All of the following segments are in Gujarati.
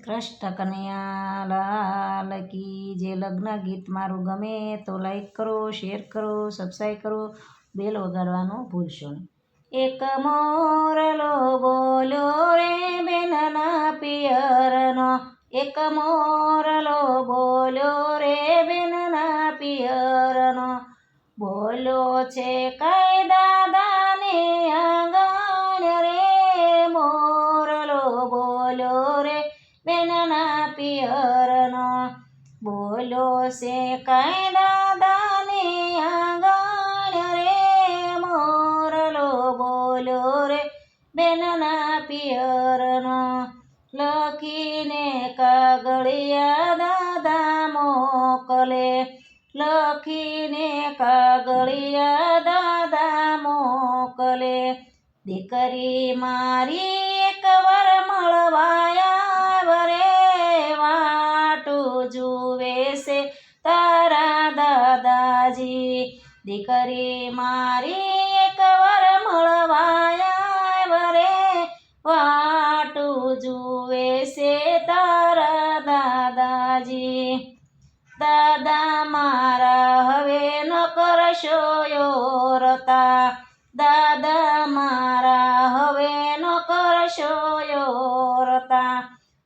કૃષ્ણ કનૈયા લાલ કી જે લગ્ન ગીત મારું ગમે તો લાઈક કરો, શેર કરો, સબસ્ક્રાઈબ કરો, બેલ વગાડવાનું ભૂલશો નહીં. એક મોરલો બોલ્યો રે બેનના પિયરનો, એક મોરલો બોલ્યો રે બેનના પિયરનો, બોલ્યો છે કઈ દાદાને આંગણ રે, મોરલો બોલ્યો રે બેનના પિયરનો, બોલ્યો છે કઈ દાદાને આંગણ રે, મોરલો બોલ્યો રે બેનના પિયરનો, લખીને કાગળિયા દાદા મોકલે, લખીને કાગળિયા દાદા મોકલે, દીકરી મારી એકવાર મળવાયા રે, વાટું જુએ છે તારા દાદાજી, દીકરી મારી એકવાર મળવાયા રે, વાટું જુએ છે તારા દાદાજી, દાદા મારા હવે ન કરશો યોરતા, દાદા મારા હવે ન કરશો યોરતા,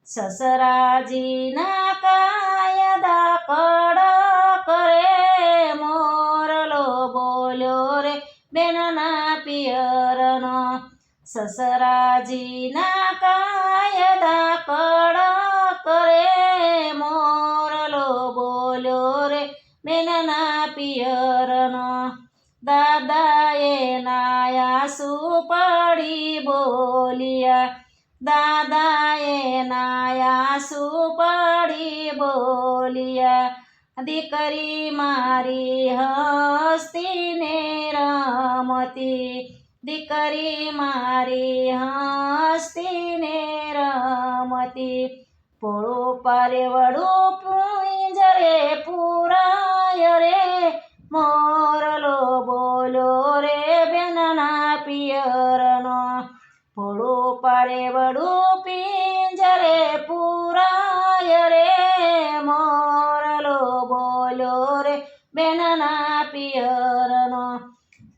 સસરાજીના કાયદા કડક રે, મોરલો બોલ્યો રે બેનના પિયરનો, સસરાજીના કાયદા કડક રે, મોરલો બોલ્યો રે બેનના પિયરનો, દાદાએ નાયાસુ પડી બોલ્યા, દાદાએ નાયાસુ પડી બોલ્યા, દીકરી મારી હસ્તીને રમતી, દીકરી મારી હસ્તીને રમતી, પોળું પારે વડું પિંજરે પુરાય રે, મોરલો બોલ્યો રે બેનના પિયરનો, પોળું પારે વડું પિંજરે પુરાય રે, મોરલો બોલ્યો રે બેનના પિયરનો,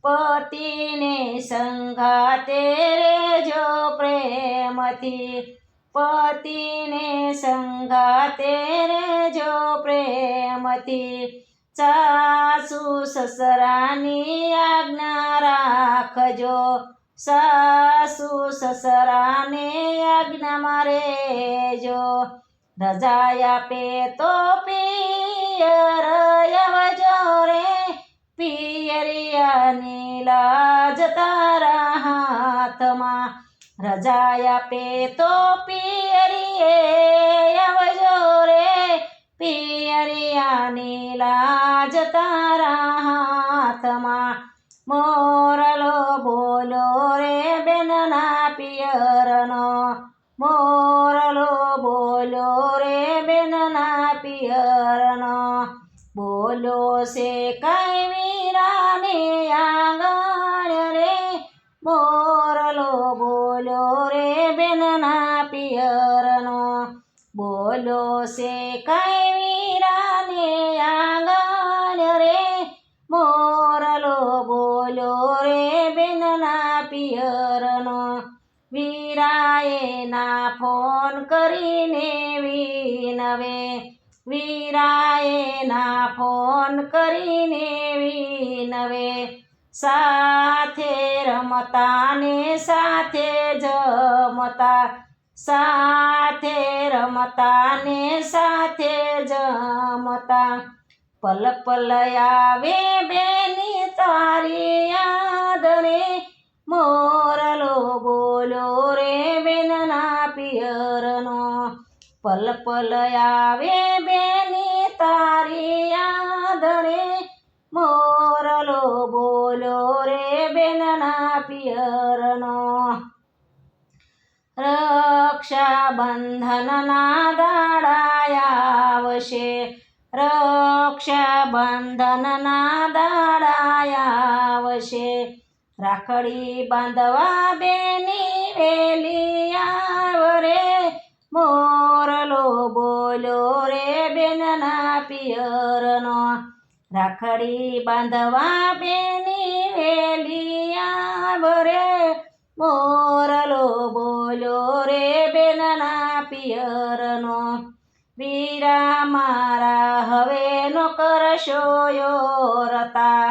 પતિને સંગાતે રેજો પ્રેમથી, પતિને સંગાતે રેજો પ્રેમથી, સાસુ સસરાની આજ્ઞા રાખજો, સાસુ સસરાને આજ્ઞામાં રહેજો, રજા આપે તો પિયર આવજો રે, પિયરિયાની લાજ તારા હાથમાં, રજા આપે તો પિયરીએ આવજો રે, પિયરિયાની લાજ તારા હાથમાં, મોરલો બોલ્યો રે બેનના પિયરનો, મોરલો બોલ્યો રે બેનના પિયરનો, બોલ્યો છે કઈ વીરાને આંગણ રે, મોરલો બોલ્યો રે બેનના પિયરનો, બોલ્યો છે કઈ વીરાને આંગણ રે, મોરલો બોલ્યો રે બેનના પિયરનો, વીરાએ ના ફોન કરીને વિનવે, વીરાએ ના ફોન કરીને વિનવે, સાથે રમતા ને સાથે જમતા, સાથે રમતા ને સાથે જમતા, પલ પલ આવે બેની તારી યાદ રે, મોરલો બોલ્યો રે બેનના પિયરનો, પલ પલ આવે બેની તારી યાદ રે, મોરલો બોલ્યો રે બેનના પિયરનો, રક્ષાબંધનના દાડા આવશે, રક્ષાબંધનના દાડા આવશે, રાખડી બાંધવા બેની વેલી આવ રે, મોરલો બોલ્યો રે બેનના પિયરનો રાખડી બાંધવા બેની વેલિયા ભરે મોરલો બોલ્યો રે બેનના પિયરનો વીરા મારા હવે નો કરશો યોરતા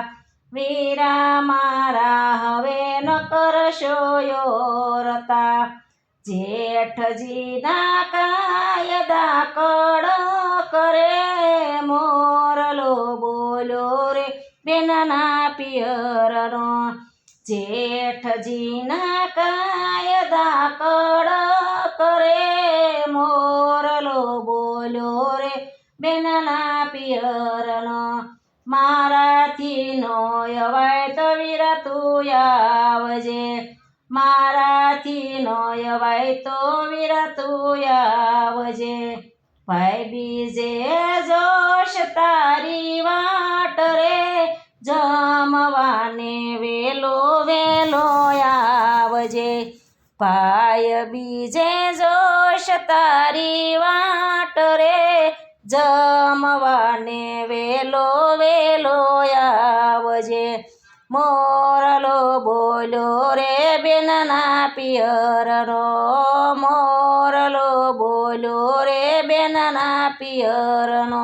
વીરા મારા હવે ન કરશો યોરતા જેઠજીના કાયદા કડક કરે મોરલો બોલ્યો રે બેનના પિયરનો જેઠજીના કાયદા કડક કરે મોરલો બોલ્યો રે બેનના પિયરનો મારાથી નો અવાય તો વીરા તું આવજે મારાથી નો અવાય તો વીરા તું આવજે ભાઈ બીજે જોશ તારી વાટ રે જમવાને વેલો વેલો આવજે ભાઈ બીજે જોશ તારી વાટ રે જમવાને વેલો વેલો આવજે મોરલો બોલ્યો રે બેનના પિયરનો મોરલો બોલ્યો રે બેનના પિયરનો